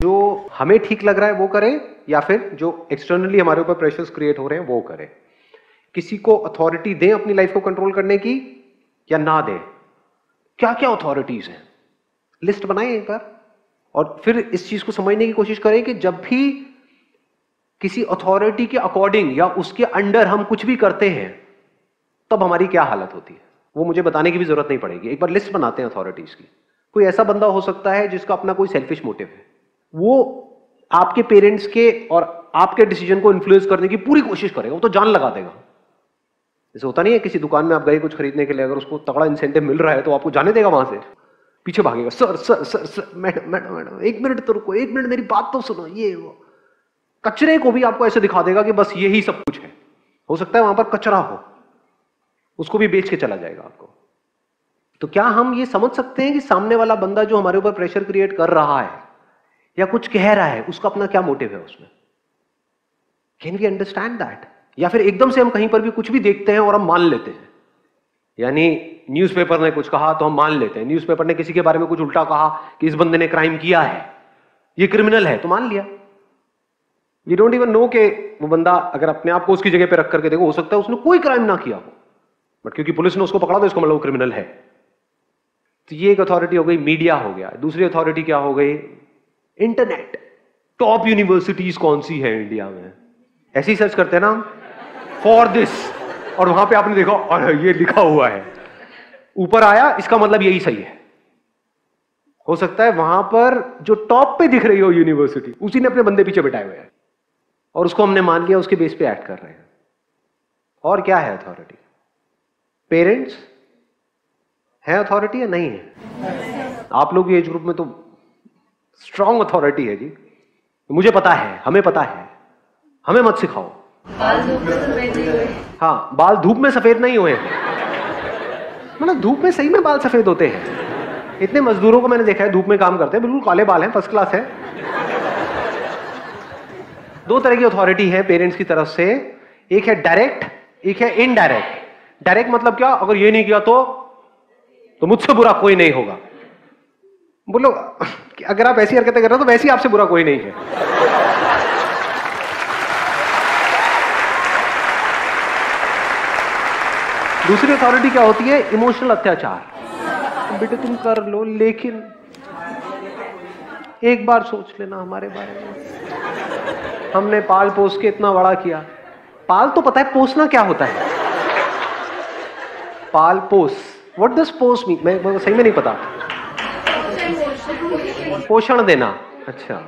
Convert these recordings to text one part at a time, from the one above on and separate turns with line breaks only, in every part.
जो हमें ठीक लग रहा है वो करें या फिर जो एक्सटर्नली हमारे ऊपर प्रेशर्स क्रिएट हो रहे हैं वो करें। किसी को अथॉरिटी दें अपनी लाइफ को कंट्रोल करने की या ना दें? क्या क्या अथॉरिटीज हैं, लिस्ट बनाएं एक बार, और फिर इस चीज को समझने की कोशिश करें कि जब भी किसी अथॉरिटी के अकॉर्डिंग या उसके अंडर हम कुछ भी करते हैं तब हमारी क्या हालत होती है। वो मुझे बताने की भी जरूरत नहीं पड़ेगी, एक बार लिस्ट बनाते हैं अथॉरिटीज की। कोई ऐसा बंदा हो सकता है जिसका अपना कोई सेल्फिश मोटिव है, वो आपके पेरेंट्स के और आपके डिसीजन को इन्फ्लुएंस करने की पूरी कोशिश करेगा, वो तो जान लगा देगा। जैसे होता नहीं है, किसी दुकान में आप गए कुछ खरीदने के लिए, अगर उसको तगड़ा इंसेंटिव मिल रहा है तो आपको जाने देगा, वहां से पीछे भागेगा, sir sir sir sir madam madam madam एक मिनट तो रुको, एक मिनट मेरी बात तो सुनो, ये वो। कचरे को भी आपको ऐसे दिखा देगा कि बस यही सब कुछ है। हो सकता है वहां पर कचरा हो, उसको भी बेच के चला जाएगा आपको। तो क्या हम ये समझ सकते हैं कि सामने वाला बंदा जो हमारे ऊपर प्रेशर क्रिएट कर रहा है या कुछ कह रहा है, उसका अपना क्या मोटिव है उसमें? Can we understand that? या फिर एकदम से हम कहीं पर भी कुछ भी देखते हैं और हम मान लेते हैं, यानी न्यूज़पेपर ने कुछ कहा तो हम मान लेते हैं, न्यूज़पेपर ने किसी के बारे में कुछ उल्टा कहा कि इस बंदे ने क्राइम किया है, ये क्रिमिनल है, तो मान लिया। वी डोंट इवन नो कि वो बंदा अगर अपने आप को उसकी जगह पे रख करके देखो, हो सकता है उसने कोई क्राइम ना किया हो, बट क्योंकि पुलिस ने उसको पकड़ा तो इसको मतलब वो क्रिमिनल है। तो ये एक अथॉरिटी हो गई, मीडिया हो गया। दूसरी अथॉरिटी क्या हो गई? इंटरनेट। टॉप यूनिवर्सिटीज कौन सी है इंडिया में, ऐसे ही सर्च करते हैं ना फॉर दिस, और वहां पे आपने देखा और ये लिखा हुआ है, ऊपर आया, इसका मतलब यही सही है। हो सकता है वहां पर जो टॉप पे दिख रही हो यूनिवर्सिटी, उसी ने अपने बंदे पीछे बिठाए हुए हैं और उसको हमने मान लिया, उसके बेस पे एक्ट कर रहे हैं। और क्या है अथॉरिटी? पेरेंट्स है अथॉरिटी या नहीं है? आप लोग एज ग्रुप में तो स्ट्रॉन्ग अथॉरिटी है जी, मुझे पता है, हमें पता है, हमें मत सिखाओ।
बाल धूप में सफेद नहीं हुए।
हाँ, बाल धूप में सफेद नहीं हुए हैं, मतलब धूप में सही में बाल सफेद होते हैं। इतने मजदूरों को मैंने देखा है धूप में काम करते हैं, बिल्कुल काले बाल हैं, फर्स्ट क्लास है। दो तरह की अथॉरिटी है पेरेंट्स की तरफ से, एक है डायरेक्ट, एक है इनडायरेक्ट। डायरेक्ट मतलब क्या? अगर ये नहीं किया तो मुझसे बुरा कोई नहीं होगा। बोलो, अगर आप ऐसी हरकतें कर रहे हो तो वैसे ही आपसे बुरा कोई नहीं है। दूसरी अथॉरिटी क्या होती है? इमोशनल अत्याचार। बेटे तुम कर लो, लेकिन एक बार सोच लेना हमारे बारे में, हमने पाल पोस के इतना बड़ा किया। पाल तो पता है पोसना क्या होता है? पाल पोस, व्हाट डज पोस मीन? मैं सही में नहीं पता। पोषण देना, अच्छा।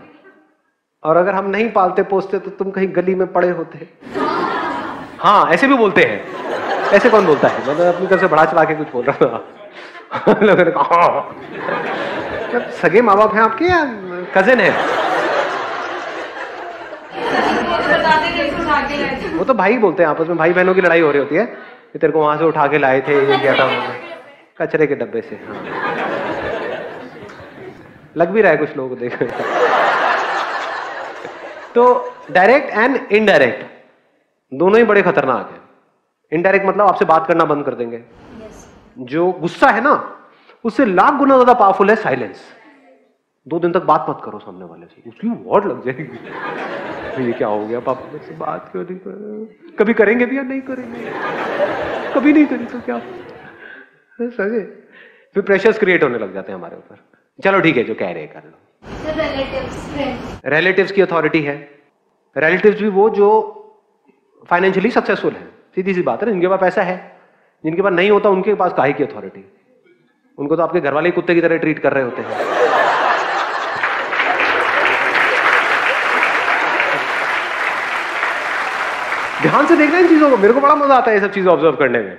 और अगर हम नहीं पालते पोसते तो तुम कहीं गली में पड़े होते। हाँ, ऐसे भी बोलते हैं। ऐसे कौन बोलता है? मैं अपनी तरफ से बढ़ा चढ़ा के कुछ बोल रहा था। लोगों ने कहा सगे माँ बाप हैं आपके या कजिन है? वो तो भाई बोलते हैं आपस में, भाई बहनों की लड़ाई हो रही होती है कि तेरे को वहां से उठा के लाए थे, ये क्या था, कचरे के डब्बे से। हाँ, लग भी रहा है कुछ लोगों को देख। तो डायरेक्ट एंड इनडायरेक्ट दोनों ही बड़े खतरनाक हैं। इनडायरेक्ट मतलब आपसे बात करना बंद कर देंगे। जो गुस्सा है ना, उससे लाख गुना ज्यादा पावरफुल है साइलेंस। 2 दिन तक बात मत करो सामने वाले से, उसकी वॉट लग जाएगी। ये क्या हो गया, पापा मुझसे बात क्यों नहीं कर? कभी करेंगे भी या नहीं करेंगे? कभी नहीं करी तो क्या सगे? फिर प्रेशर्स क्रिएट होने लग जाते हैं हमारे ऊपर। चलो ठीक है, जो कह रहे हैं कर लो। रिलेटिव्स की अथॉरिटी है। रिलेटिव्स भी वो जो फाइनेंशियली सक्सेसफुल है, सीधी सी बात है, जिनके पास पैसा है। जिनके पास नहीं होता उनके पास काहे की अथॉरिटी? उनको तो आपके घर वाले कुत्ते की तरह ट्रीट कर रहे होते हैं। ध्यान से देखना इन चीजों को, मेरे को बड़ा मजा आता है ये सब चीजें ऑब्जर्व करने में।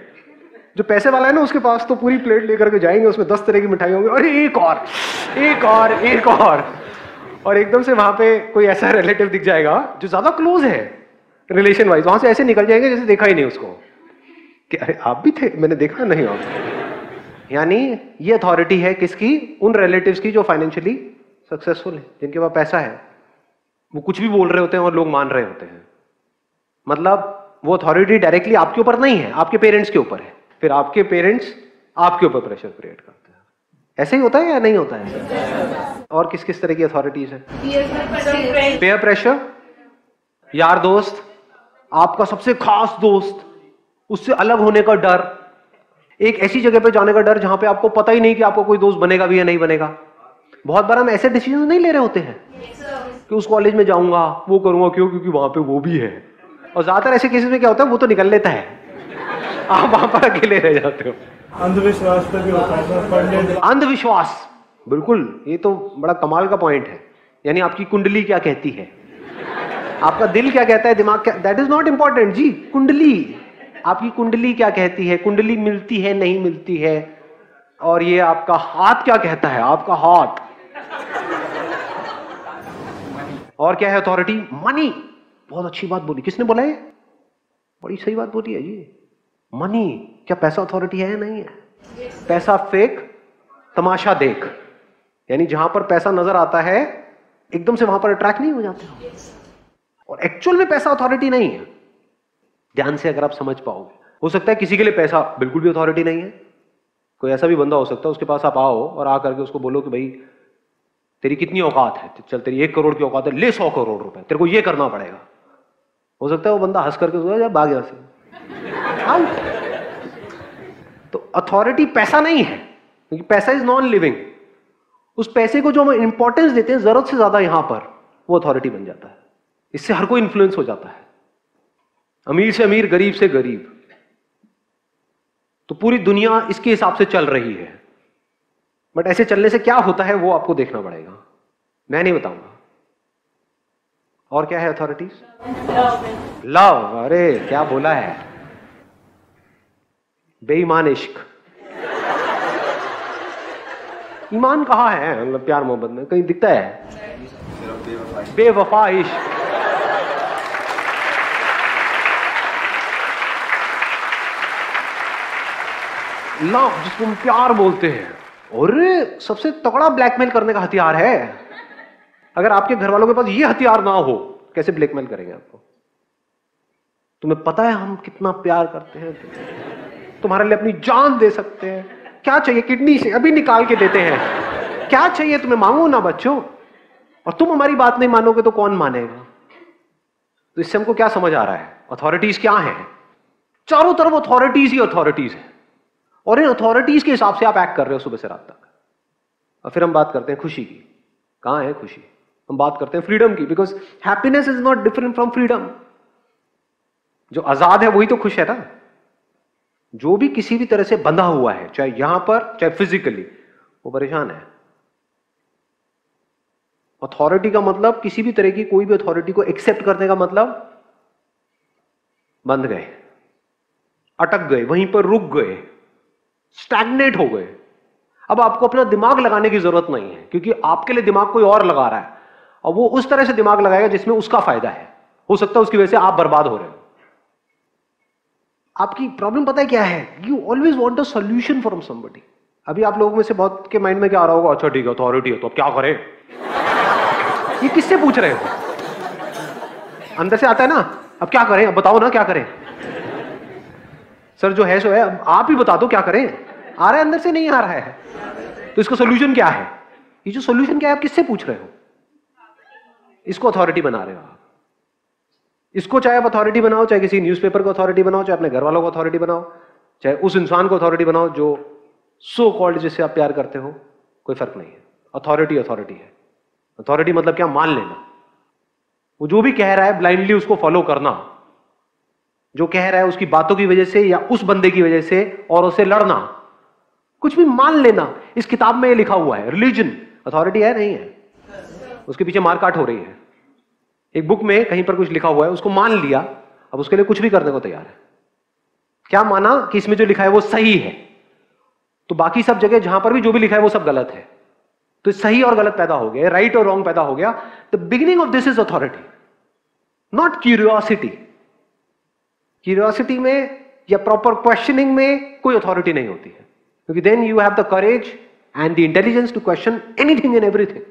जो पैसे वाला है ना, उसके पास तो पूरी प्लेट लेकर के जाएंगे, उसमें 10 तरह की मिठाई होंगी, अरे एक और एक और एक और एकदम से वहां पे कोई ऐसा रिलेटिव दिख जाएगा जो ज्यादा क्लोज है रिलेशन वाइज, वहां से ऐसे निकल जाएंगे जैसे देखा ही नहीं उसको, कि अरे आप भी थे, मैंने देखा नहीं आप। यानी ये अथॉरिटी है किसकी? उन रिलेटिव्स की जो फाइनेंशियली सक्सेसफुल है, जिनके पास पैसा है। वो कुछ भी बोल रहे होते हैं और लोग मान रहे होते हैं। मतलब वो अथॉरिटी डायरेक्टली आपके ऊपर नहीं है, आपके पेरेंट्स के ऊपर है। फिर आपके पेरेंट्स आपके ऊपर प्रेशर क्रिएट करते हैं। ऐसे ही होता है या नहीं होता है? और किस किस तरह की अथॉरिटीज है? पेयर प्रेशर, यार दोस्त, आपका सबसे खास दोस्त, उससे अलग होने का डर, एक ऐसी जगह पे जाने का डर जहां पे आपको पता ही नहीं कि आपको कोई दोस्त बनेगा भी या नहीं बनेगा। बहुत बार हम ऐसे डिसीजन नहीं ले रहे होते हैं कि उस कॉलेज में जाऊंगा, वो करूंगा, क्यों? क्योंकि वहां पे वो भी है। और ज्यादातर ऐसे केसेस में क्या होता है, वो तो निकल लेता है, आप वहां पर अकेले रह जाते हो।
अंधविश्वास पे भी होता है।
अंधविश्वास, बिल्कुल, ये तो बड़ा कमाल का पॉइंट है। यानी आपकी कुंडली क्या कहती है, आपका दिल क्या कहता है, दिमाग क्या, दैट इज नॉट इंपॉर्टेंट जी। कुंडली, आपकी कुंडली क्या कहती है, कुंडली मिलती है नहीं मिलती है, और ये आपका हाथ क्या कहता है, आपका हाथ। और क्या है अथॉरिटी? मनी। बहुत अच्छी बात बोली, किसने बोला ये? बड़ी सही बात बोली है जी। मनी, क्या पैसा अथॉरिटी है या नहीं है? पैसा फेक, तमाशा देख। यानी जहां पर पैसा नजर आता है एकदम से वहां पर अट्रैक्ट नहीं हो जाते हो। और एक्चुअल में पैसा अथॉरिटी नहीं है। ध्यान से अगर आप समझ पाओगे, हो सकता है किसी के लिए पैसा बिल्कुल भी अथॉरिटी नहीं है। कोई ऐसा भी बंदा हो सकता है, उसके पास आप आओ और आ करके उसको बोलो कि भाई तेरी कितनी औकात है, चल तेरी 1 करोड़ की औकात है, ले 100 करोड़ रुपए, तेरे को ये करना पड़ेगा। हो सकता है वो बंदा हंस करके उसको भाग यहां से, आउट। तो अथॉरिटी पैसा नहीं है, क्योंकि पैसा इज नॉन लिविंग। उस पैसे को जो हम इंपॉर्टेंस देते हैं जरूरत से ज्यादा यहां पर, वो अथॉरिटी बन जाता है। इससे हर कोई इन्फ्लुएंस हो जाता है, अमीर से अमीर, गरीब से गरीब। तो पूरी दुनिया इसके हिसाब से चल रही है। बट ऐसे चलने से क्या होता है वो आपको देखना पड़ेगा, मैं नहीं बताऊंगा। और क्या है अथॉरिटीज? लव। अरे क्या बोला है, बेईमान इश्क। ईमान कहां है, मतलब प्यार मोहब्बत में कहीं दिखता है? बेवफा इश्क। लव, जिसको हम प्यार बोलते हैं, और सबसे तगड़ा ब्लैकमेल करने का हथियार है। अगर आपके घर वालों के पास ये हथियार ना हो, कैसे ब्लैकमेल करेंगे आपको? तुम्हें पता है हम कितना प्यार करते हैं, तुम्हारे लिए अपनी जान दे सकते हैं, क्या चाहिए, किडनी से अभी निकाल के देते हैं, क्या चाहिए तुम्हें, मांगो ना बच्चों। और तुम हमारी बात नहीं मानोगे तो कौन मानेगा? तो इससे हमको क्या समझ आ रहा है, अथॉरिटीज क्या है? चारों तरफ अथॉरिटीज ही अथॉरिटीज है, और इन अथॉरिटीज के हिसाब से आप एक्ट कर रहे हो सुबह से रात तक। और फिर हम बात करते हैं खुशी की। कहां है खुशी? हम बात करते हैं फ्रीडम की, because happiness is not different from freedom. जो आजाद है वही तो खुश है ना। जो भी किसी भी तरह से बंधा हुआ है, चाहे यहां पर चाहे फिजिकली, वो परेशान है। अथॉरिटी का मतलब, किसी भी तरह की कोई भी अथॉरिटी को एक्सेप्ट करने का मतलब, बंध गए, अटक गए, वहीं पर रुक गए, स्टैग्नेट हो गए। अब आपको अपना दिमाग लगाने की जरूरत नहीं है, क्योंकि आपके लिए दिमाग कोई और लगा रहा है, और वो उस तरह से दिमाग लगाएगा जिसमें उसका फायदा है। हो सकता है उसकी वजह से आप बर्बाद हो रहे हो। आपकी प्रॉब्लम पता है क्या है? You always want a solution from somebody. अभी आप लोगों में से बहुत के माइंड में क्या आ रहा होगा, अच्छा ठीक है अथॉरिटी है तो अब क्या करें? ये किससे पूछ रहे हो? अंदर से आता है ना, अब क्या करें, अब बताओ ना क्या करें। सर जो है सो है, अब आप ही बता दो क्या करें। आ रहा है अंदर से, नहीं आ रहा है, तो इसका सोल्यूशन क्या है? ये जो सोल्यूशन क्या है आप किससे पूछ रहे हो? इसको अथॉरिटी बना रहे हो आप। इसको चाहे आप अथॉरिटी बनाओ, चाहे किसी न्यूज़पेपर को अथॉरिटी बनाओ, चाहे अपने घर वालों को अथॉरिटी बनाओ, चाहे उस इंसान को अथॉरिटी बनाओ जो सो कॉल्ड जिससे आप प्यार करते हो, कोई फर्क नहीं है। अथॉरिटी अथॉरिटी है। अथॉरिटी मतलब क्या? मान लेना। वो जो भी कह रहा है ब्लाइंडली उसको फॉलो करना, जो कह रहा है उसकी बातों की वजह से या उस बंदे की वजह से, और उससे लड़ना, कुछ भी मान लेना। इस किताब में ये लिखा हुआ है। रिलीजन अथॉरिटी है नहीं है? उसके पीछे मारकाट हो रही है। एक बुक में कहीं पर कुछ लिखा हुआ है, उसको मान लिया, अब उसके लिए कुछ भी करने को तैयार है। क्या माना? कि इसमें जो लिखा है वो सही है, तो बाकी सब जगह जहां पर भी जो भी लिखा है वो सब गलत है। तो सही और गलत पैदा हो गया, राइट और रॉन्ग पैदा हो गया। The beginning of this is authority, not curiosity. Curiosity में या प्रॉपर क्वेश्चनिंग में कोई अथॉरिटी नहीं होती है, क्योंकि then you have the courage and the intelligence to question anything and everything.